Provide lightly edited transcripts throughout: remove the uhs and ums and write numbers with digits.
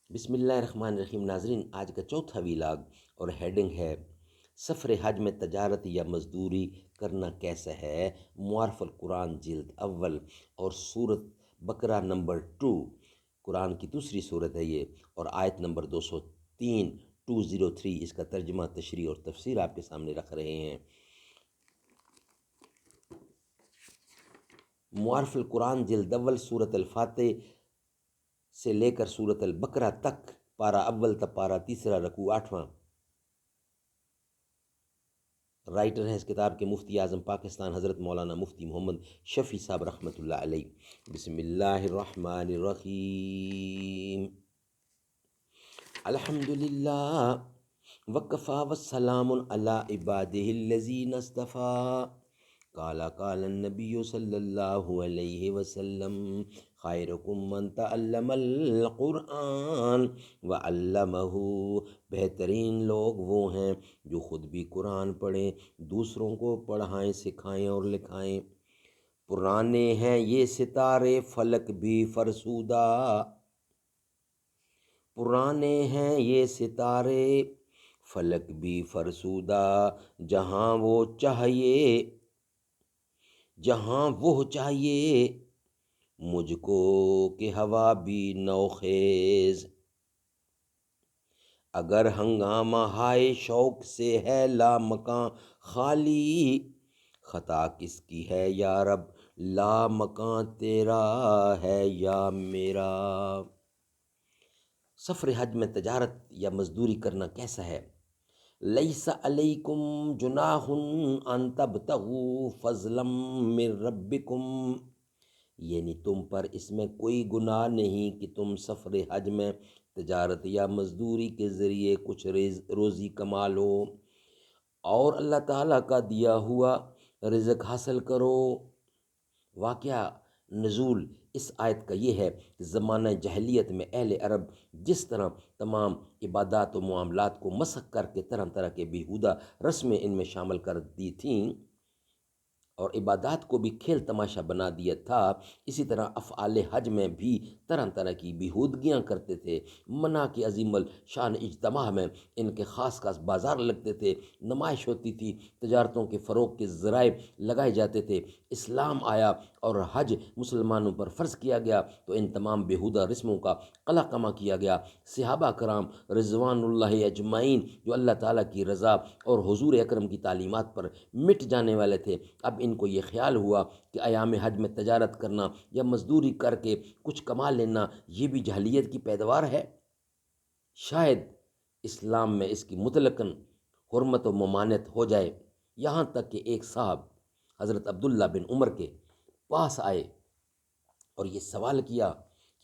بسم اللہ الرحمن الرحیم۔ ناظرین، آج کا چوتھا ویلاگ اور ہیڈنگ ہے سفر حج میں تجارت یا مزدوری کرنا کیسا ہے۔ معارف القرآن جلد اول اور سورت بقرہ نمبر 2، قرآن کی دوسری صورت ہے یہ، اور آیت نمبر 203 203، اس کا ترجمہ، تشریح اور تفسیر آپ کے سامنے رکھ رہے ہیں۔ معارف القرآن جلد اول، سورت الفاتح سے لے کر سورت البقرہ تک، پارہ اول تا پارہ تیسرا، رکوع 8واں۔ رائٹر ہیں اس کتاب کے مفتی اعظم پاکستان حضرت مولانا مفتی محمد شفیع صاحب رحمۃ اللہ علیہ۔ بسم اللہ الرحمن الرحیم۔ الحمدللہ وکفی وسلام علی عبادہ الذین اصطفیٰ۔ قال النبی صلی اللہ علیہ وسلم خیرکم من تعلم القرآن وعلمہ۔ بہترین لوگ وہ ہیں جو خود بھی قرآن پڑھیں، دوسروں کو پڑھائیں، سکھائیں اور لکھائیں۔ پرانے ہیں یہ ستارے فلک بھی فرسودہ، پرانے ہیں یہ ستارے فلک بھی فرسودہ، جہاں وہ چاہیے مجھ کو کہ ہوا بھی نوخیز۔ اگر ہنگامہ ہائے شوق سے ہے لامکاں خالی، خطا کس کی ہے یا رب، لامکاں تیرا ہے یا میرا۔ سفر حج میں تجارت یا مزدوری کرنا کیسا ہے۔ لیس علیکم جناح ان تبتغوا فضلا من ربکم، یعنی تم پر اس میں کوئی گناہ نہیں کہ تم سفر حج میں تجارت یا مزدوری کے ذریعے کچھ روزی کما لو اور اللہ تعالیٰ کا دیا ہوا رزق حاصل کرو۔ واقعہ نزول اس آیت کا یہ ہے کہ زمانہ جاہلیت میں اہل عرب جس طرح تمام عبادات و معاملات کو مسخ کر کے طرح طرح کے بیہودہ رسمیں ان میں شامل کر دی تھیں اور عبادات کو بھی کھیل تماشا بنا دیا تھا، اسی طرح افعال حج میں بھی طرح طرح کی بیہودگیاں کرتے تھے۔ منع کے عظیم الشان اجتماع میں ان کے خاص خاص بازار لگتے تھے، نمائش ہوتی تھی، تجارتوں کے فروغ کے ذرائع لگائے جاتے تھے۔ اسلام آیا اور حج مسلمانوں پر فرض کیا گیا تو ان تمام بیہودہ رسموں کا قلع کما کیا گیا۔ صحابہ کرام رضوان اللہ اجمعین جو اللہ تعالیٰ کی رضا اور حضور اکرم کی تعلیمات پر مٹ جانے والے تھے، اب ان کو یہ خیال ہوا کہ ایام حج میں تجارت کرنا یا مزدوری کر کے کچھ کما لینا یہ بھی جاہلیت کی پیداوار ہے۔ شاید اسلام میں اس کی مطلقاً حرمت و ممانعت ہو جائے، یہاں تک کہ ایک صاحب حضرت عبداللہ بن عمر کے پاس آئے اور یہ سوال کیا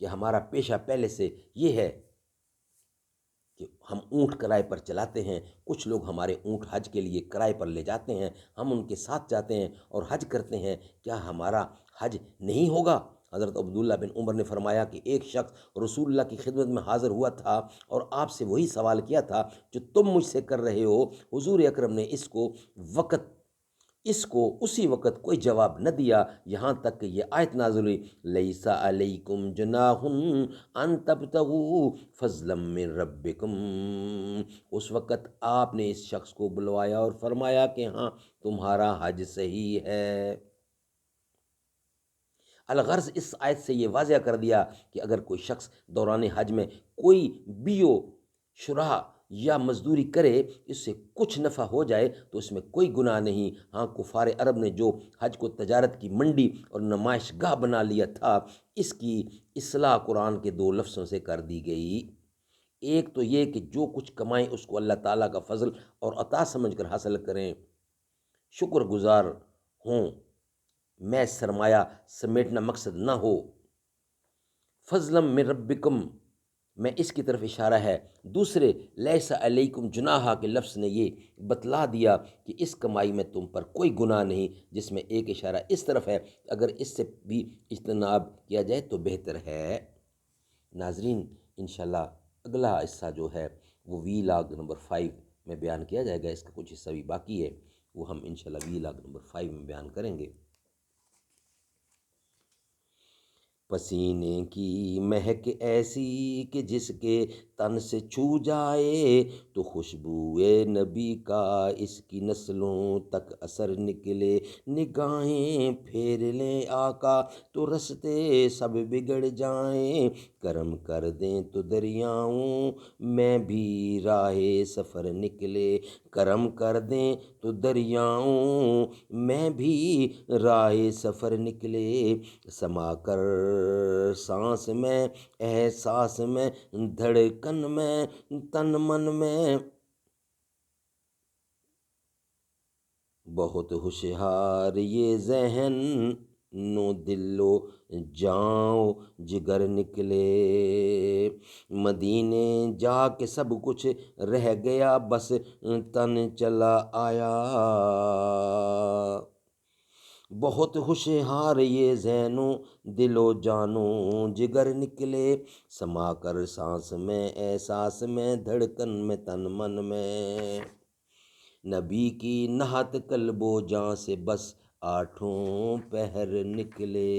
کہ ہمارا پیشہ پہلے سے یہ ہے کہ ہم اونٹ کرائے پر چلاتے ہیں، کچھ لوگ ہمارے اونٹ حج کے لیے کرائے پر لے جاتے ہیں، ہم ان کے ساتھ جاتے ہیں اور حج کرتے ہیں، کیا ہمارا حج نہیں ہوگا؟ حضرت عبداللہ بن عمر نے فرمایا کہ ایک شخص رسول اللہ کی خدمت میں حاضر ہوا تھا اور آپ سے وہی سوال کیا تھا جو تم مجھ سے کر رہے ہو۔ حضور اکرم نے اس کو اسی وقت کوئی جواب نہ دیا، یہاں تک کہ یہ آیت نازل ہوئی، لیس علیکم جناح ان تبتغوا فضلا من ربکم۔ اس وقت آپ نے اس شخص کو بلوایا اور فرمایا کہ ہاں تمہارا حج صحیح ہے۔ الغرض اس آیت سے یہ واضح کر دیا کہ اگر کوئی شخص دوران حج میں کوئی بیو شرح یا مزدوری کرے، اس سے کچھ نفع ہو جائے تو اس میں کوئی گناہ نہیں۔ ہاں، کفار عرب نے جو حج کو تجارت کی منڈی اور نمائش گاہ بنا لیا تھا، اس کی اصلاح قرآن کے 2 لفظوں سے کر دی گئی۔ ایک تو یہ کہ جو کچھ کمائیں اس کو اللہ تعالیٰ کا فضل اور عطا سمجھ کر حاصل کریں، شکر گزار ہوں، میں سرمایہ سمیٹنا مقصد نہ ہو۔ فضلا من ربکم میں اس کی طرف اشارہ ہے۔ دوسرے لیس علیکم جناح کے لفظ نے یہ بتلا دیا کہ اس کمائی میں تم پر کوئی گناہ نہیں، جس میں ایک اشارہ اس طرف ہے اگر اس سے بھی اجتناب کیا جائے تو بہتر ہے۔ ناظرین، انشاءاللہ اگلا حصہ جو ہے وہ ویلاگ نمبر 5 میں بیان کیا جائے گا، اس کا کچھ حصہ بھی باقی ہے، وہ ہم انشاءاللہ ویلاگ نمبر 5 میں بیان کریں گے۔ پسینے کی مہک ایسی کہ جس کے تن سے چھو جائے تو خوشبوئے نبی کا اس کی نسلوں تک اثر نکلے، نگاہیں پھیر لیں آقا تو رستے سب بگڑ جائیں، کرم کر دیں تو دریاؤں میں بھی راہ سفر نکلے، کرم کر دیں تو دریاؤں میں بھی راہ سفر نکلے، سما کر سانس میں احساس میں دھڑکن میں تن من میں، بہت ہوشیار یہ ذہن نو دلو جاؤ جگر نکلے، مدینے جا کے سب کچھ رہ گیا بس تن چلا آیا، بہت ہوشیار یہ ذہنوں دل و جانوں جگر نکلے، سما کر سانس میں احساس میں دھڑکن میں تن من میں، نبی کی نہت قلب و جاں سے بس آٹھوں پہر نکلے۔